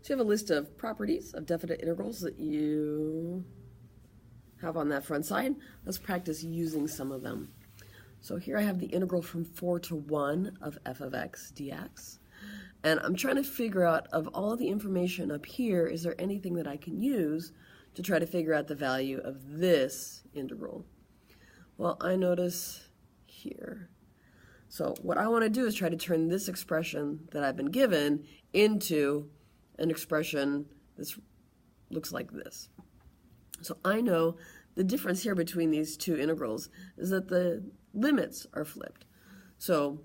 So you have a list of properties of definite integrals that you have on that front side. Let's practice using some of them. So here I have the integral from 4 to 1 of f of x dx. And I'm trying to figure out, of all the information up here, is there anything that I can use to try to figure out the value of this integral? Well, I notice here. So what I want to do is try to turn this expression that I've been given into an expression that looks like this. So I know the difference here between these two integrals is that the limits are flipped. So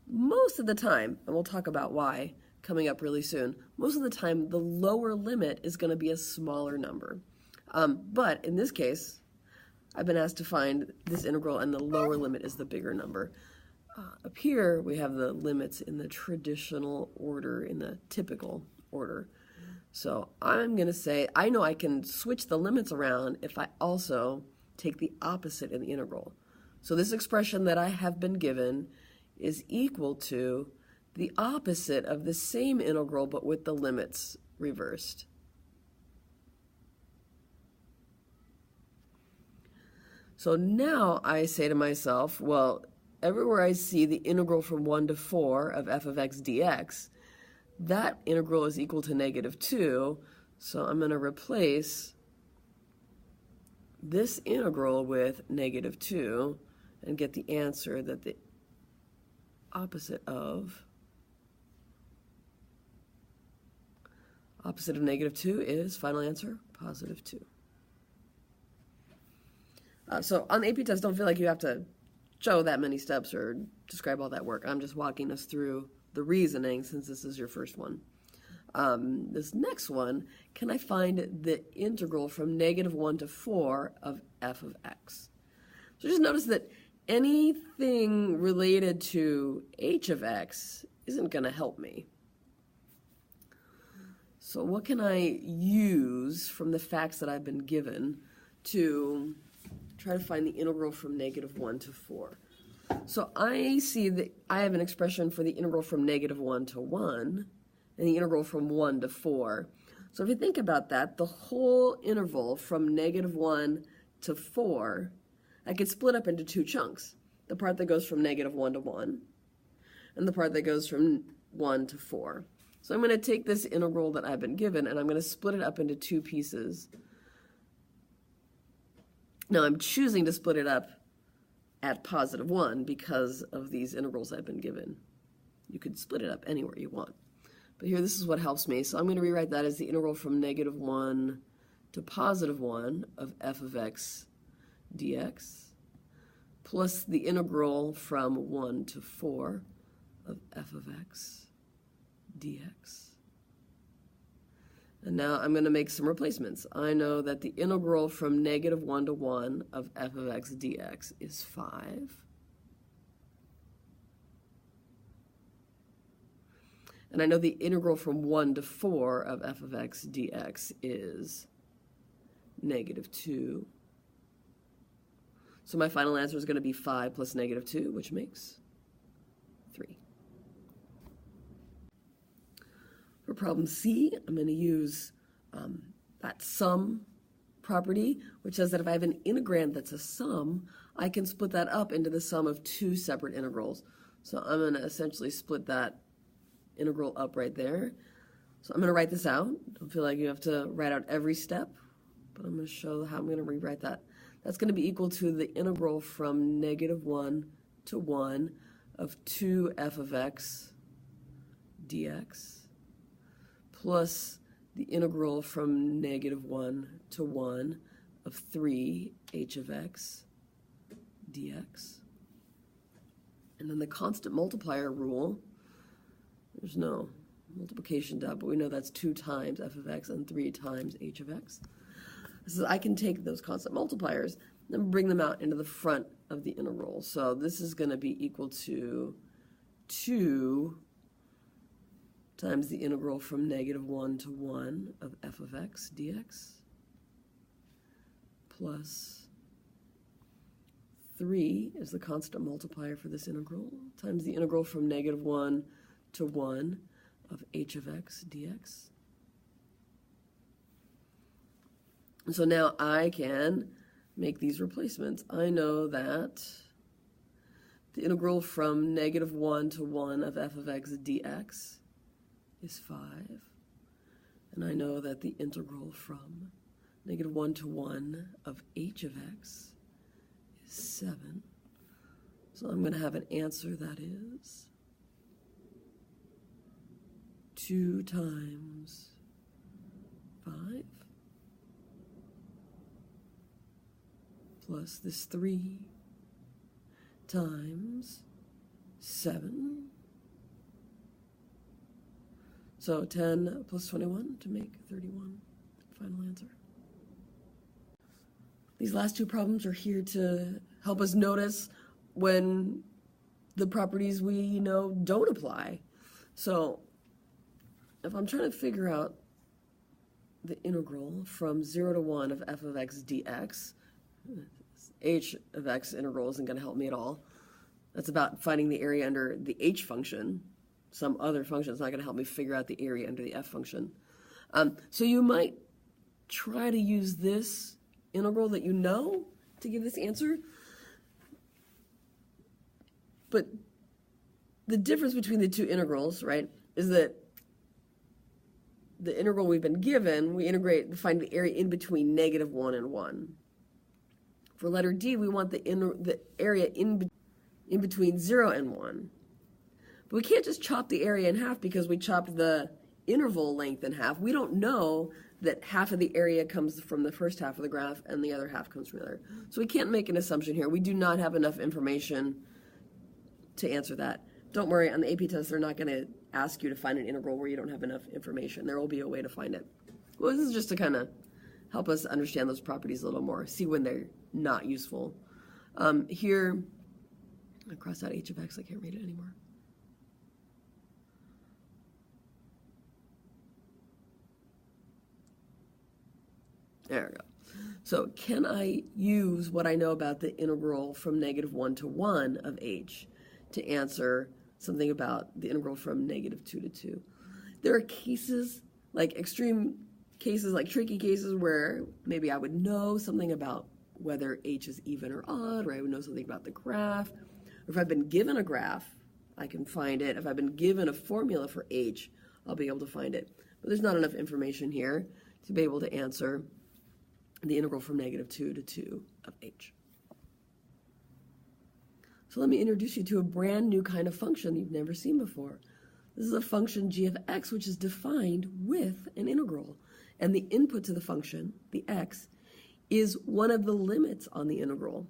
most of the time, and we'll talk about why coming up really soon, most of the time the lower limit is going to be a smaller number. But in this case, I've been asked to find this integral and the lower limit is the bigger number. Up here we have the limits in the traditional order, in the typical order. So I'm going to say, I know I can switch the limits around if I also take the opposite in the integral. So this expression that I have been given is equal to the opposite of the same integral but with the limits reversed. So now I say to myself, well, everywhere I see the integral from 1 to 4 of f of x dx, that integral is equal to -2, so I'm going to replace this integral with -2 and get the answer that the opposite of -2 is, final answer, +2. So on the AP test, don't feel like you have to show that many steps or describe all that work. I'm just walking us through the reasoning since this is your first one. This next one, can I find the integral from -1 to 4 of f of x? So just notice that anything related to h of x isn't going to help me. So what can I use from the facts that I've been given to try to find the integral from -1 to 4? So I see that I have an expression for the integral from -1 to 1 and the integral from 1 to 4. So if you think about that, the whole interval from -1 to 4, I could split up into two chunks. The part that goes from -1 to 1 and the part that goes from 1 to 4. So I'm going to take this integral that I've been given and I'm going to split it up into two pieces. Now I'm choosing to split it up at +1 because of these integrals I've been given. You could split it up anywhere you want. But here, this is what helps me. So I'm going to rewrite that as the integral from -1 to +1 of f of x dx plus the integral from 1 to 4 of f of x dx. And now I'm going to make some replacements. I know that the integral from -1 to 1 of f of x dx is 5. And I know the integral from 1 to 4 of f of x dx is -2. So my final answer is going to be 5 plus -2, which makes 3. For problem C, I'm going to use that sum property, which says that if I have an integrand that's a sum, I can split that up into the sum of two separate integrals. So I'm going to essentially split that integral up right there. So I'm going to write this out. Don't feel like you have to write out every step, but I'm going to show how I'm going to rewrite that. That's going to be equal to the integral from -1 to 1 of 2f of x dx plus the integral from -1 to 1 of 3h of x dx. And then the constant multiplier rule, there's no multiplication dot, but we know that's 2 times f of x and 3 times h of x. So I can take those constant multipliers and bring them out into the front of the integral. So this is going to be equal to 2 times the integral from -1 to 1 of f of x dx plus 3 is the constant multiplier for this integral times the integral from -1 to 1 of h of x dx. So now I can make these replacements. I know that the integral from -1 to 1 of f of x dx is 5. And I know that the integral from -1 to 1 of h of x is 7. So I'm going to have an answer that is 2 times 5 plus this 3 times 7. So 10 plus 21 to make 31. Final answer. These last two problems are here to help us notice when the properties we know don't apply. So if I'm trying to figure out the integral from 0 to 1 of f of x dx, h of x integral isn't going to help me at all. That's about finding the area under the h function. Some other function is not going to help me figure out the area under the f function. So you might try to use this integral that you know to give this answer. But the difference between the two integrals, right, is that the integral we've been given, we integrate to find the area in between -1 and 1. For letter D, we want the area in between 0 and 1. But we can't just chop the area in half because we chopped the interval length in half. We don't know that half of the area comes from the first half of the graph and the other half comes from the other. So we can't make an assumption here. We do not have enough information to answer that. Don't worry, on the AP test, they're not going to ask you to find an integral where you don't have enough information. There will be a way to find it. Well, this is just to kind of help us understand those properties a little more, see when they're not useful. Here, I crossed out h of x, I can't read it anymore. There we go. So can I use what I know about the integral from -1 to 1 of h to answer something about the integral from -2 to 2? There are cases, like extreme cases, like tricky cases, where maybe I would know something about whether h is even or odd, or I would know something about the graph. Or if I've been given a graph, I can find it. If I've been given a formula for h, I'll be able to find it. But there's not enough information here to be able to answer the integral from -2 to 2 of h. So let me introduce you to a brand new kind of function you've never seen before. This is a function g of x, which is defined with an integral. And the input to the function, the x, is one of the limits on the integral.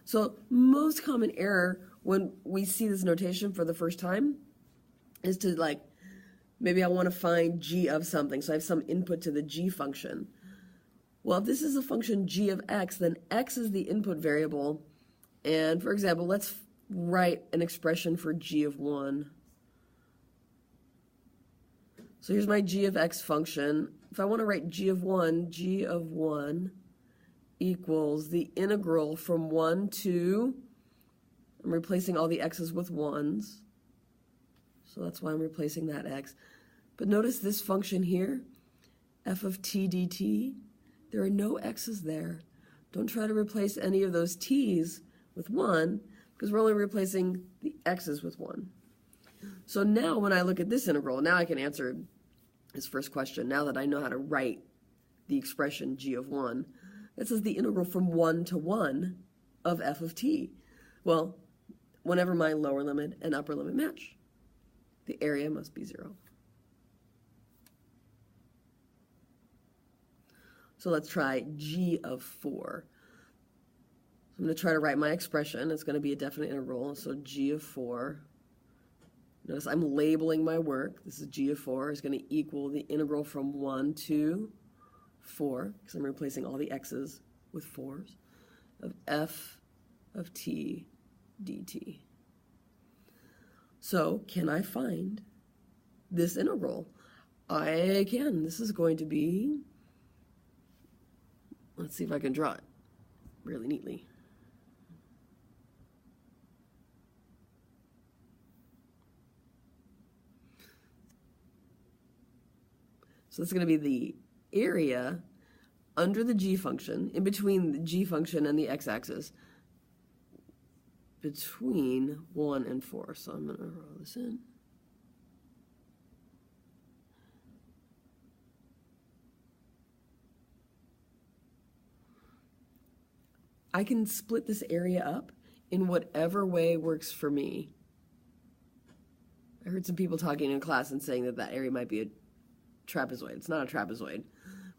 So most common error when we see this notation for the first time is to, like, maybe I want to find g of something, so I have some input to the g function. Well, if this is a function g of x, then x is the input variable. And for example, let's write an expression for g of 1. So here's my g of x function. If I want to write g of 1 equals the integral from 1 to, I'm replacing all the x's with 1s. So that's why I'm replacing that x. But notice this function here, f of t dt. There are no x's there. Don't try to replace any of those t's with 1, because we're only replacing the x's with 1. So now when I look at this integral, now I can answer this first question, now that I know how to write the expression g of 1. It says the integral from 1 to 1 of f of t. Well, whenever my lower limit and upper limit match, the area must be 0. So let's try g of 4. So I'm going to try to write my expression. It's going to be a definite integral. So g of 4. Notice I'm labeling my work. This is g of 4 is going to equal the integral from 1 to 4, because I'm replacing all the x's with 4s, of f of t dt. So can I find this integral? I can. This is going to be, let's see if I can draw it really neatly. So that's going to be the area under the g function, in between the g function and the x-axis, between 1 and 4. So I'm going to roll this in. I can split this area up in whatever way works for me. I heard some people talking in class and saying that that area might be a trapezoid. It's not a trapezoid.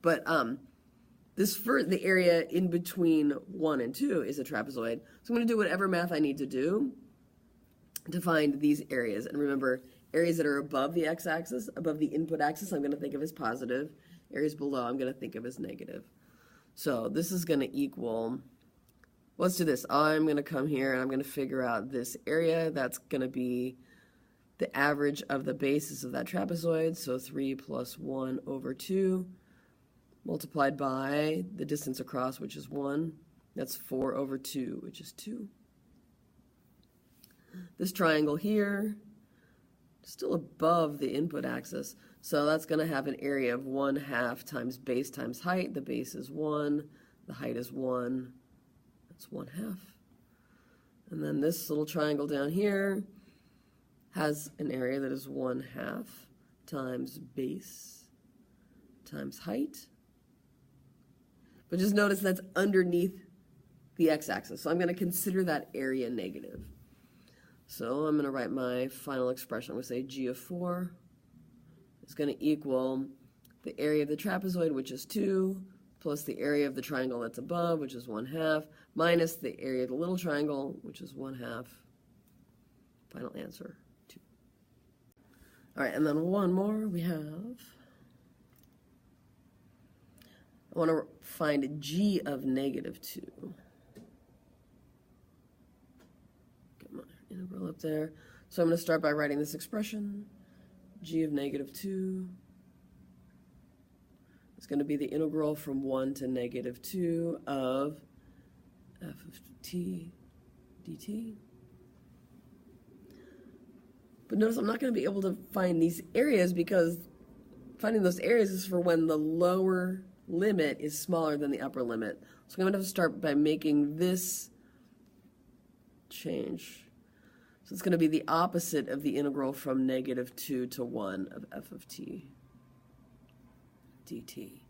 But the area in between 1 and 2 is a trapezoid. So I'm going to do whatever math I need to do to find these areas. And remember, areas that are above the x-axis, above the input axis, I'm going to think of as positive. Areas below, I'm going to think of as negative. So this is going to equal, let's do this. I'm going to come here and I'm going to figure out this area. That's going to be the average of the bases of that trapezoid. So 3 plus 1 over 2 multiplied by the distance across, which is 1. That's 4 over 2, which is 2. This triangle here, still above the input axis, so that's going to have an area of 1/2 times base times height. The base is 1, the height is 1, that's 1/2. And then this little triangle down here has an area that is 1/2 times base times height. But just notice that's underneath the x-axis, so I'm going to consider that area negative. So I'm going to write my final expression. I'm going to say g of 4 is going to equal the area of the trapezoid, which is 2, plus the area of the triangle that's above, which is 1/2, minus the area of the little triangle, which is 1/2. Final answer, 2. All right, and then one more we have. I want to find g of negative 2. Get my integral up there. So I'm going to start by writing this expression. G of negative 2 is going to be the integral from 1 to negative 2 of f of t dt. But notice I'm not going to be able to find these areas because finding those areas is for when the lower limit is smaller than the upper limit. So I'm going to have to start by making this change. So it's going to be the opposite of the integral from negative 2 to 1 of f of t dt.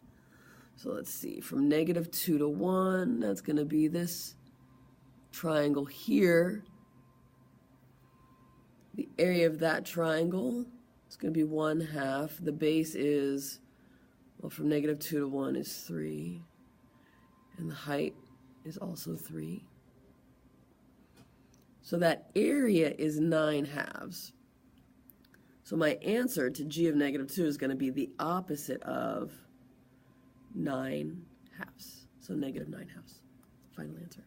So let's see, from negative 2 to 1, that's going to be this triangle here. The area of that triangle is going to be 1/2. The base is, well, from negative 2 to 1 is 3. And the height is also 3. So that area is 9/2. So my answer to g of negative 2 is going to be the opposite of 9/2. So negative 9/2. Final answer.